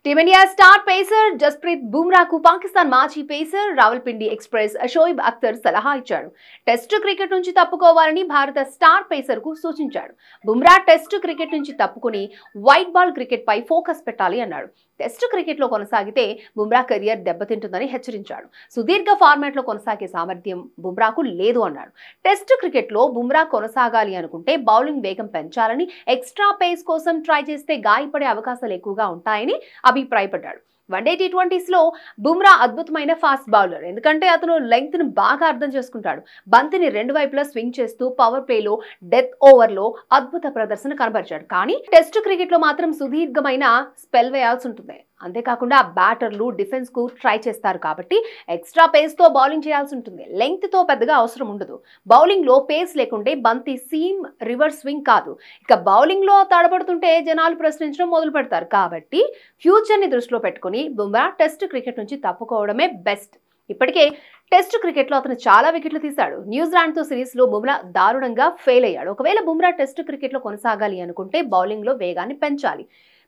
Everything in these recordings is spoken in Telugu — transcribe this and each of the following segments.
టీమిండియా స్టార్ పేసర్ జస్ప్రీత్ బుమ్రాకు పాకిస్తాన్ మాజీ పేసర్ రావల్పిండి ఎక్స్ప్రెస్ షోయిబ్ అఖ్తర్ సలహా ఇచ్చాడు. టెస్ట్ క్రికెట్ నుంచి తప్పుకోవాలని భారత స్టార్ పేసర్ కు సూచించాడు. బుమ్రా టెస్ట్ క్రికెట్ నుంచి తప్పుకుని వైట్ బాల్ క్రికెట్ పై ఫోకస్ పెట్టాలి అన్నాడు. టెస్ట్ క్రికెట్ లో కొనసాగితే బుమ్రా కెరియర్ దెబ్బతింటుందని హెచ్చరించాడు. సుదీర్ఘ ఫార్మాట్ లో కొనసాగే సామర్థ్యం బుమ్రాకు లేదు అన్నాడు. టెస్ట్ క్రికెట్ లో బుమ్రా కొనసాగాలి అనుకుంటే బౌలింగ్ వేగం పెంచాలని, ఎక్స్ట్రా పేస్ కోసం ట్రై చేస్తే గాయపడే అవకాశాలు ఎక్కువగా ఉంటాయని అభిప్రాయపడ్డాడు. వన్డే టీ20s లో బుమ్రా అద్భుతమైన ఫాస్ట్ బౌలర్. ఎందుకంటే అతను లెంగ్త్ ను బాగా అర్థం చేసుకుంటాడు. బంతిని రెండు వైపులా స్వింగ్ చేస్తూ పవర్ ప్లేలో, డెత్ ఓవర్ లో అద్భుత ప్రదర్శన కనబరిచాడు. కానీ టెస్ట్ క్రికెట్ లో మాత్రం సుదీర్ఘమైన స్పెల్ వేయాల్సి ఉంటుంది. అంతేకాకుండా బ్యాటర్లు డిఫెన్స్ కు ట్రై చేస్తారు కాబట్టి ఎక్స్ట్రా పేస్ తో బౌలింగ్ చేయాల్సి ఉంటుంది. లెంగ్త్ తో పెద్దగా అవసరం ఉండదు. బౌలింగ్ లో పేస్ లేకుంటే బంతి సీమ్ రివర్స్ స్వింగ్ కాదు. ఇక బౌలింగ్ లో తడబడుతుంటే జనాలు ప్రశ్నించడం మొదలు పెడతారు. కాబట్టి ఫ్యూచర్ ని దృష్టిలో పెట్టుకుని బుమ్రా టెస్ట్ క్రికెట్ నుంచి తప్పుకోవడమే బెస్ట్. ఇప్పటికే టెస్ట్ క్రికెట్ లో అతను చాలా వికెట్లు తీశాడు. న్యూజిలాండ్ తో సిరీస్ లో బుమ్రా దారుణంగా ఫెయిల్ అయ్యాడు. ఒకవేళ బుమ్రా టెస్ట్ క్రికెట్ లో కొనసాగాలి అనుకుంటే బౌలింగ్ లో వేగాన్ని పెంచాలి.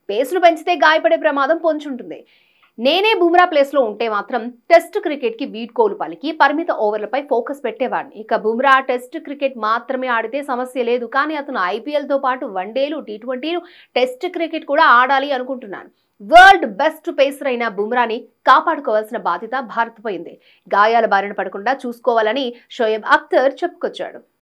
పేస్ను పెంచితే గాయపడే ప్రమాదం పొంచుంటుంది. నేనే బుమ్రా ప్లేస్ లో ఉంటే మాత్రం టెస్ట్ క్రికెట్ కి వీడ్కోలు పలికి పరిమిత ఓవర్లపై ఫోకస్ పెట్టేవాడిని. ఇక బుమ్రా టెస్ట్ క్రికెట్ మాత్రమే ఆడితే సమస్య లేదు. కానీ అతను ఐపీఎల్ తో పాటు వన్డేలు, టీ20లు, టెస్ట్ క్రికెట్ కూడా ఆడాలి అనుకుంటున్నాను. వరల్డ్ బెస్ట్ పేసర్ అయిన బుమ్రాని కాపాడుకోవాల్సిన బాధ్యత భారత్ పై ఉంది. గాయాల బారిన పడకుండా చూసుకోవాలని షోయబ్ అఖ్తర్ చెప్పుకొచ్చాడు.